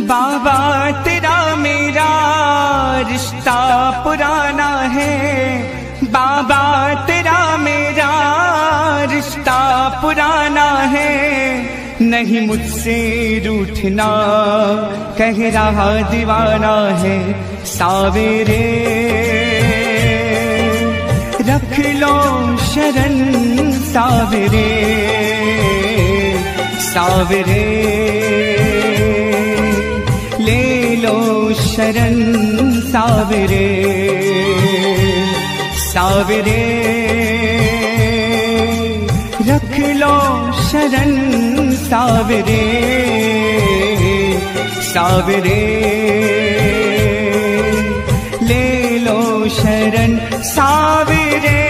बाबा तेरा मेरा रिश्ता पुराना है, बाबा तेरा मेरा रिश्ता पुराना है, नहीं मुझसे रूठना कह रहा दीवाना है। सावेरे रख लो शरण सावेरे, सावेरे ले लो शरण सावेरे, सावेरे रख लो शरण सावेरे, सावेरे ले लो शरण सावेरे।